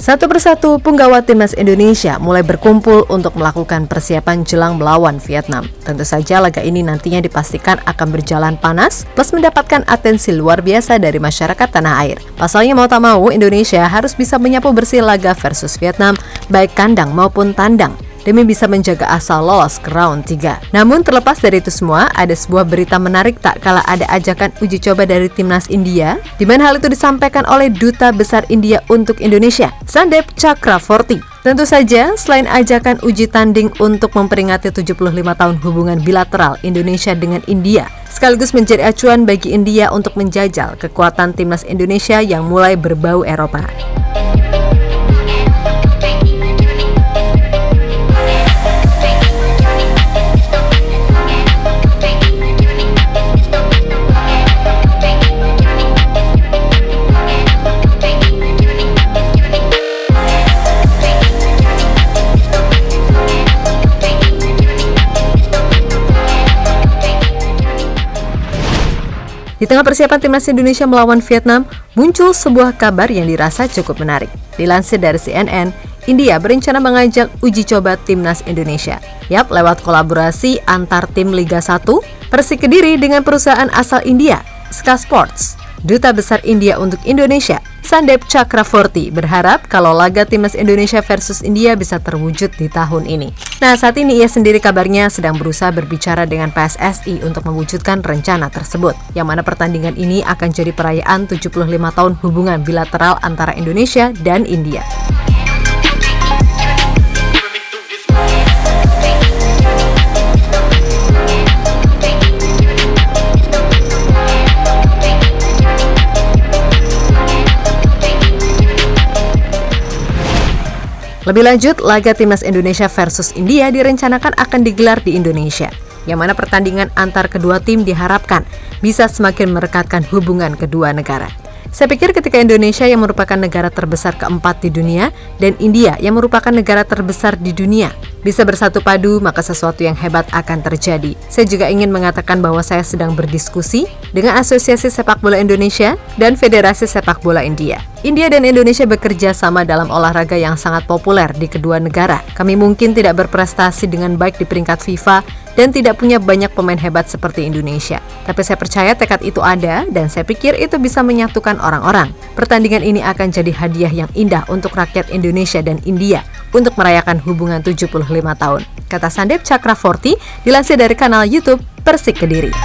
Satu persatu punggawa timnas Indonesia mulai berkumpul untuk melakukan persiapan jelang melawan Vietnam. Tentu saja laga ini nantinya dipastikan akan berjalan panas plus mendapatkan atensi luar biasa dari masyarakat tanah air. Pasalnya mau tak mau Indonesia harus bisa menyapu bersih laga versus Vietnam baik kandang maupun tandang demi bisa menjaga asal lolos ke round 3. Namun terlepas dari itu semua, ada sebuah berita menarik tak kala ada ajakan uji coba dari timnas India, di mana hal itu disampaikan oleh Duta Besar India untuk Indonesia, Sandep Chakravorty. Tentu saja, selain ajakan uji tanding untuk memperingati 75 tahun hubungan bilateral Indonesia dengan India, sekaligus menjadi acuan bagi India untuk menjajal kekuatan timnas Indonesia yang mulai berbau Eropa. Di tengah persiapan timnas Indonesia melawan Vietnam, muncul sebuah kabar yang dirasa cukup menarik. Dilansir dari CNN, India berencana mengajak uji coba timnas Indonesia. Lewat kolaborasi antar tim Liga 1, Persik Kediri dengan perusahaan asal India, Sky Sports. Duta Besar India untuk Indonesia, Sandep Chakravorty, berharap kalau laga timnas Indonesia versus India bisa terwujud di tahun ini. Nah, saat ini ia sendiri kabarnya sedang berusaha berbicara dengan PSSI untuk mewujudkan rencana tersebut, yang mana pertandingan ini akan jadi perayaan 75 tahun hubungan bilateral antara Indonesia dan India. Lebih lanjut, laga timnas Indonesia versus India direncanakan akan digelar di Indonesia, yang mana pertandingan antar kedua tim diharapkan bisa semakin merekatkan hubungan kedua negara. Saya pikir ketika Indonesia yang merupakan negara terbesar keempat di dunia dan India yang merupakan negara terbesar di dunia bisa bersatu padu, maka sesuatu yang hebat akan terjadi. Saya juga ingin mengatakan bahwa saya sedang berdiskusi dengan Asosiasi Sepak Bola Indonesia dan Federasi Sepak Bola India. India dan Indonesia bekerja sama dalam olahraga yang sangat populer di kedua negara. Kami mungkin tidak berprestasi dengan baik di peringkat FIFA dan tidak punya banyak pemain hebat seperti Indonesia. Tapi saya percaya tekad itu ada dan saya pikir itu bisa menyatukan orang-orang. Pertandingan ini akan jadi hadiah yang indah untuk rakyat Indonesia dan India untuk merayakan hubungan 75 tahun, kata Sandep Chakravorty dilansir dari kanal YouTube Persik Kediri.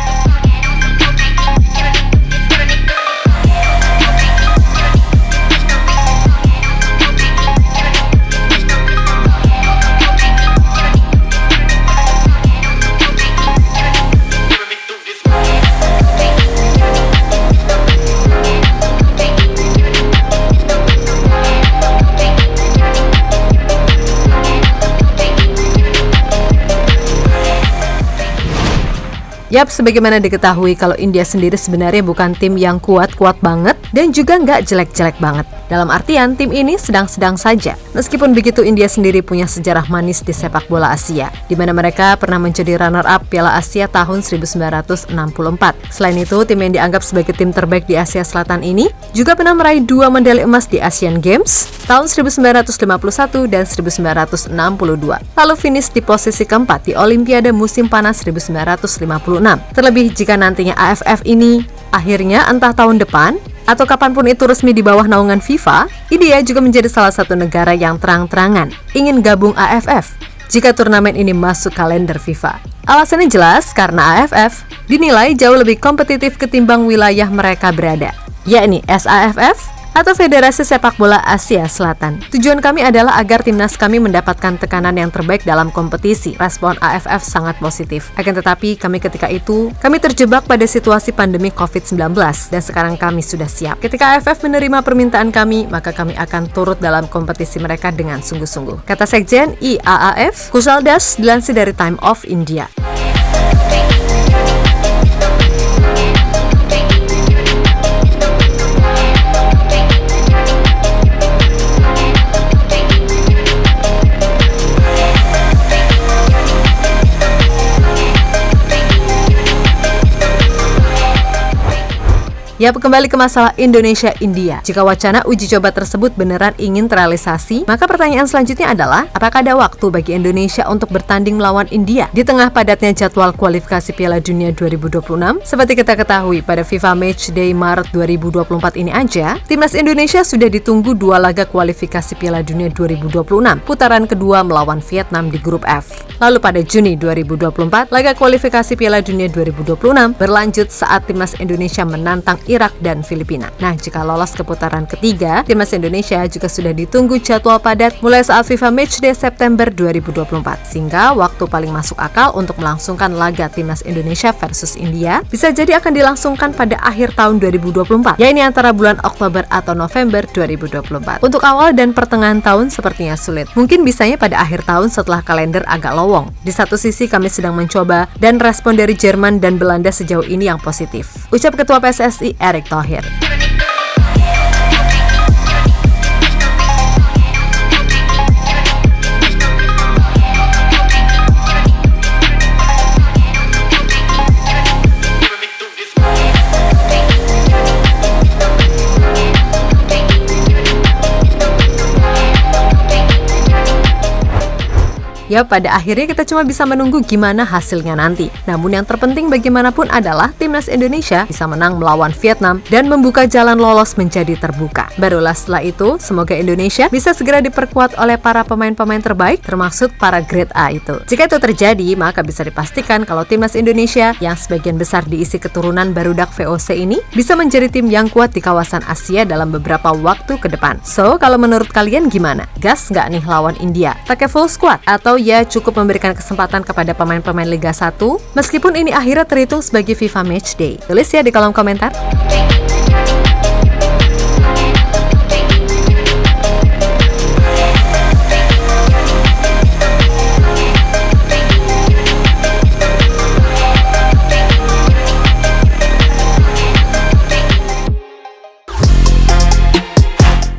Sebagaimana diketahui kalau India sendiri sebenarnya bukan tim yang kuat-kuat banget dan juga nggak jelek-jelek banget. Dalam artian tim ini sedang-sedang saja. Meskipun begitu, India sendiri punya sejarah manis di sepak bola Asia, di mana mereka pernah menjadi runner-up Piala Asia tahun 1964. Selain itu, tim yang dianggap sebagai tim terbaik di Asia Selatan ini juga pernah meraih 2 medali emas di Asian Games tahun 1951 dan 1962. Lalu finish di posisi keempat di Olimpiade musim panas 1956. Terlebih jika nantinya AFF ini akhirnya entah tahun depan atau kapanpun itu resmi di bawah naungan FIFA, India juga menjadi salah satu negara yang terang-terangan ingin gabung AFF jika turnamen ini masuk kalender FIFA. Alasannya jelas karena AFF dinilai jauh lebih kompetitif ketimbang wilayah mereka berada, yakni SAFF atau Federasi Sepak Bola Asia Selatan. Tujuan kami adalah agar timnas kami mendapatkan tekanan yang terbaik dalam kompetisi. Respon AFF sangat positif. Akan tetapi ketika itu kami terjebak pada situasi pandemi COVID-19 dan sekarang kami sudah siap. Ketika AFF menerima permintaan kami, maka kami akan turut dalam kompetisi mereka dengan sungguh-sungguh, kata Sekjen IAAF Kushal Das dilansir dari Time of India. Yap, kembali ke masalah Indonesia-India. Jika wacana uji coba tersebut beneran ingin terrealisasi, maka pertanyaan selanjutnya adalah, apakah ada waktu bagi Indonesia untuk bertanding melawan India di tengah padatnya jadwal kualifikasi Piala Dunia 2026? Seperti kita ketahui, pada FIFA Matchday Maret 2024 ini aja, timnas Indonesia sudah ditunggu 2 laga kualifikasi Piala Dunia 2026, putaran kedua melawan Vietnam di grup F. Lalu pada Juni 2024, laga kualifikasi Piala Dunia 2026 berlanjut saat timnas Indonesia menantang Irak dan Filipina. Nah, jika lolos ke putaran ketiga, timnas Indonesia juga sudah ditunggu jadwal padat mulai saat FIFA Matchday September 2024. Sehingga waktu paling masuk akal untuk melangsungkan laga timnas Indonesia versus India bisa jadi akan dilangsungkan pada akhir tahun 2024, yaitu antara bulan Oktober atau November 2024. Untuk awal dan pertengahan tahun sepertinya sulit. Mungkin bisanya pada akhir tahun setelah kalender agak lowong. Di satu sisi kami sedang mencoba dan respon dari Jerman dan Belanda sejauh ini yang positif, ucap Ketua PSSI Erick Thohir. Ya, pada akhirnya kita cuma bisa menunggu gimana hasilnya nanti. Namun yang terpenting bagaimanapun adalah timnas Indonesia bisa menang melawan Vietnam dan membuka jalan lolos menjadi terbuka. Barulah setelah itu, semoga Indonesia bisa segera diperkuat oleh para pemain-pemain terbaik, termasuk para grade A itu. Jika itu terjadi, maka bisa dipastikan kalau timnas Indonesia yang sebagian besar diisi keturunan barudak VOC ini bisa menjadi tim yang kuat di kawasan Asia dalam beberapa waktu ke depan. So, kalau menurut kalian gimana? Gas nggak nih lawan India? Pakai full squad? Atau ya cukup memberikan kesempatan kepada pemain-pemain Liga 1 meskipun ini akhirnya terhitung sebagai FIFA Matchday? Tulis ya di kolom komentar.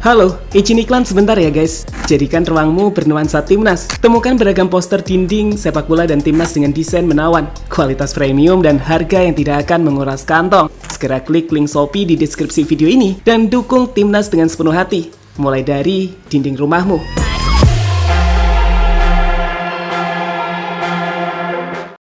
Halo, izin iklan sebentar ya guys. Jadikan ruangmu bernuansa timnas. Temukan beragam poster dinding, sepak bola dan timnas dengan desain menawan, kualitas premium dan harga yang tidak akan menguras kantong. Segera klik link Shopee di deskripsi video ini dan dukung timnas dengan sepenuh hati. Mulai dari dinding rumahmu.